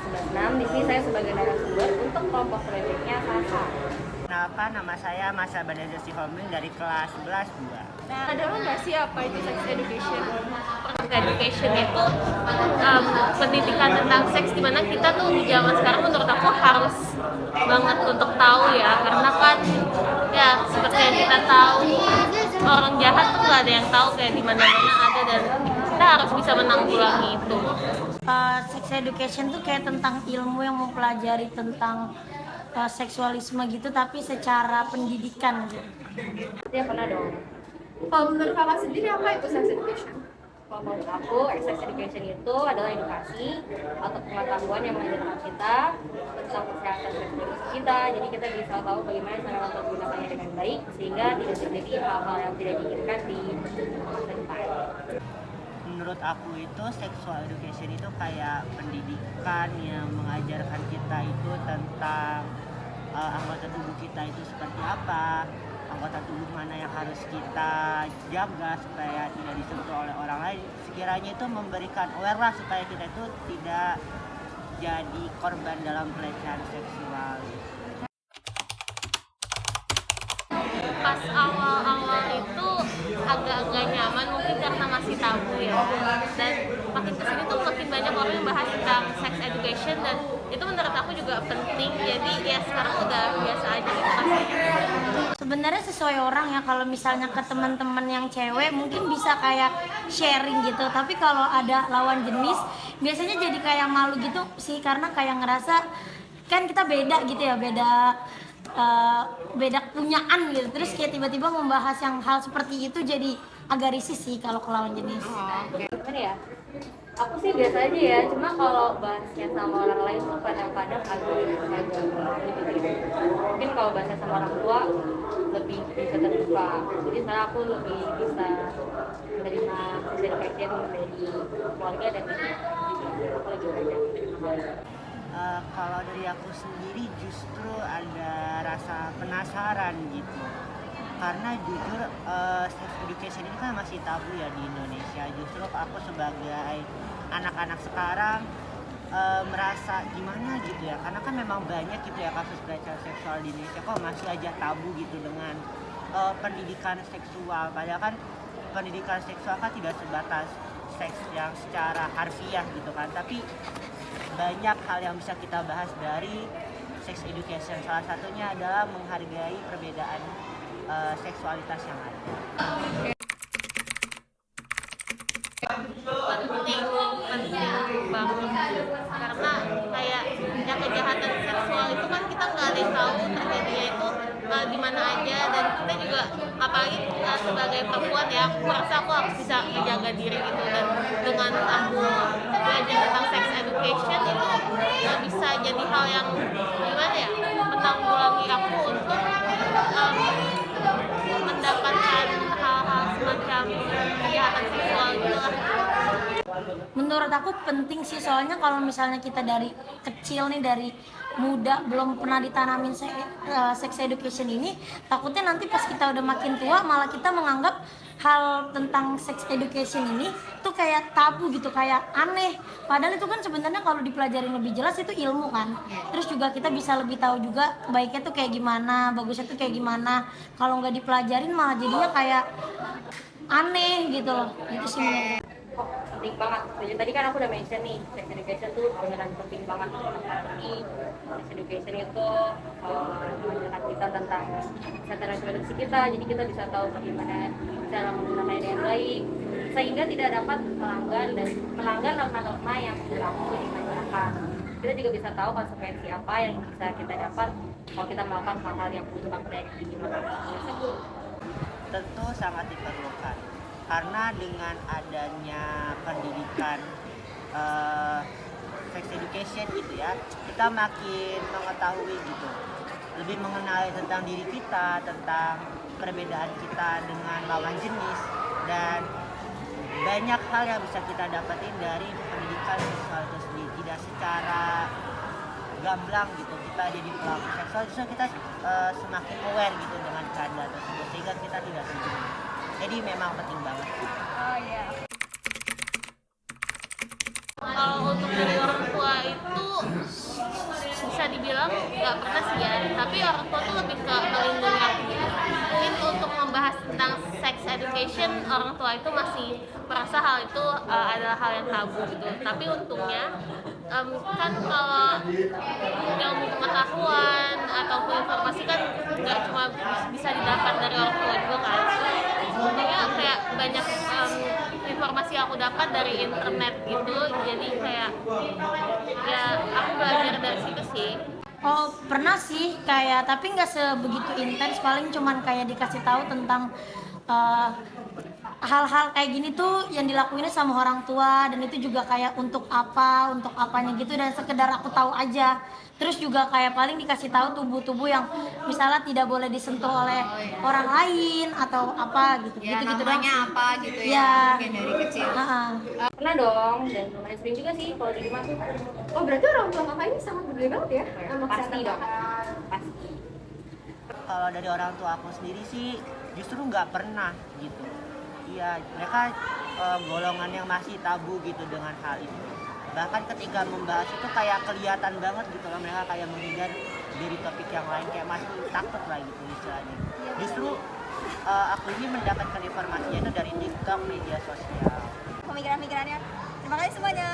11.6. Di sini saya sebagai narasumber untuk kelompok selanjutnya Sasa. Kenapa nama saya Mas Abadana Sihombing dari kelas 11 2. Nah, ada nggak sih apa itu sex education? Sex education itu pendidikan tentang seks, dimana kita tuh di zaman sekarang menurut aku harus banget untuk tahu ya, karena kan ya seperti yang kita tahu orang jahat tuh nggak ada yang tahu, kayak di mana-mana ada, dan kita harus bisa menanggulangi itu. Sex education tuh kayak tentang ilmu yang mempelajari tentang seksualisme gitu, tapi secara pendidikan gitu. Dia pernah dong. Kalau menurut kakak sendiri apa itu sex education? Kalau menurut aku, sex education itu adalah edukasi atau pengetahuan yang mengajarkan kita tentang kesehatan reproduksi kita. Jadi kita bisa tahu bagaimana cara menggunakannya dengan baik sehingga tidak terjadi hal-hal yang tidak diinginkan di masa depan. Menurut aku itu sexual education itu kayak pendidikan yang mengajarkan kita itu tentang anggota tubuh kita itu seperti apa, anggota tubuh mana yang harus kita jaga supaya tidak disentuh oleh orang lain. Sekiranya itu memberikan awareness supaya kita itu tidak jadi korban dalam pelecehan seksual. Pas awal-awal itu agak nyaman, mungkin karena masih tabu ya, dan makin kesini tuh makin banyak orang yang bahas tentang sex education, dan itu menurut aku juga penting. Jadi ya sekarang udah biasa aja gitu rasanya. Sebenarnya sesuai orang ya, kalau misalnya ke teman-teman yang cewek mungkin bisa kayak sharing gitu, tapi kalau ada lawan jenis biasanya jadi kayak malu gitu sih, karena kayak ngerasa kan kita beda gitu ya, beda punyaan gitu, terus kayak tiba-tiba membahas yang hal seperti itu jadi agak risih sih kalau ke lawan jenis. Gimana ya? Aku sih biasa aja ya, cuma kalau bahasnya sama orang lain tuh kadang-kadang agak gitu. Mungkin kalau bahasnya sama orang tua lebih bisa terbuka. Jadi sekarang aku lebih bisa menerima education dari keluarga dan aku lagi belajar. Kalau dari aku sendiri justru ada rasa penasaran gitu, karena jujur sex education ini kan masih tabu ya di Indonesia. Justru aku sebagai anak-anak sekarang merasa gimana gitu ya, karena kan memang banyak gitu ya kasus pelecehan seksual di Indonesia, kok masih aja tabu gitu dengan pendidikan seksual. Padahal kan pendidikan seksual kan tidak sebatas seks yang secara harfiah gitu kan, tapi banyak hal yang bisa kita bahas dari sex education. Salah satunya adalah menghargai perbedaan seksualitas yang ada. Penting banget, karena kayak yang kejahatan seksual itu kan kita nggak ada yang tahu terjadinya itu di mana aja, dan kita juga apalagi sebagai perempuan ya, aku merasa aku harus bisa menjaga diri gitu, dan dengan aku belajar tentang sex education itu bisa jadi hal yang gimana ya, menanggulangi aku untuk mendapatkan hal-hal semacam kejahatan seksual gitu lah. Menurut aku penting sih, soalnya kalau misalnya kita dari kecil nih, dari muda belum pernah ditanamin sex education ini, takutnya nanti pas kita udah makin tua malah kita menganggap hal tentang sex education ini tuh kayak tabu gitu, kayak aneh. Padahal itu kan sebenarnya kalau dipelajarin lebih jelas itu ilmu kan. Terus juga kita bisa lebih tahu juga baiknya tuh kayak gimana, bagusnya tuh kayak gimana. Kalau nggak dipelajarin malah jadinya kayak aneh gitu loh. Itu sih menurut aku. Oh, penting banget. Jadi tadi kan aku udah mention nih, sex education tuh beneran penting banget untuk ini. Sex education itu mengajarkan kita tentang kesehatan reproduksi kita, jadi kita bisa tahu bagaimana cara menggunakannya dengan baik, sehingga tidak dapat melanggar norma-norma yang berlaku di masyarakat. Kita juga bisa tahu konsekuensi apa yang bisa kita dapat kalau kita melakukan hal-hal yang buruk dari masyarakat tersebut. Tentu sangat diperlukan, karena dengan adanya pendidikan sex education gitu ya, kita makin mengetahui gitu, lebih mengenali tentang diri kita, tentang perbedaan kita dengan lawan jenis, dan banyak hal yang bisa kita dapetin dari pendidikan seksual itu sendiri. Tidak secara gamblang gitu kita jadi pelaku seksual, justru kita semakin aware gitu dengan keadaan tersebut, sehingga kita tidak sendiri. Jadi memang penting banget. Oh iya. Kalau untuk dari orang tua itu dibilang nggak pernah sih ya, tapi orang tua tuh lebih ke melindungi aku gitu. Mungkin untuk membahas tentang sex education, orang tua itu masih merasa hal itu adalah hal yang tabu gitu. Tapi untungnya kan kalau ilmu pengetahuan ataupun informasi kan nggak cuma bisa didapat dari orang tua juga kan. Untungnya kayak banyak informasi yang aku dapat dari internet gitu, jadi kayak ya aku belajar dari situ sih. Oh pernah sih kayak, tapi nggak sebegitu intens, paling cuman kayak dikasih tahu tentang eh, hal-hal kayak gini tuh yang dilakuinnya sama orang tua, dan itu juga kayak untuk apanya gitu, dan sekedar aku tahu aja. Terus juga kayak paling dikasih tahu tubuh-tubuh yang misalnya tidak boleh disentuh oleh orang lain atau apa gitu, Ya, gitu namanya doang. apa gitu ya, Ya. mungkin dari kecil. Heeh. Pernah dong, dan lumayan sering juga sih kalau di rumah tuh. Oh berarti orang tua kakak ini sangat peduli banget ya sama Pasti kesehatan dong. kakak. Pasti. Kalau dari orang tua aku sendiri sih justru nggak pernah gitu. Iya, mereka golongan yang masih tabu gitu dengan hal itu. Bahkan ketika membahas itu kayak kelihatan banget gitu loh, mereka kayak menghindar dari topik yang lain, kayak masih takut lah gitu istilahnya. Justru aku ini mendapatkan informasinya itu dari TikTok, media sosial. Pemikiran-pemikirannya. Terima kasih semuanya.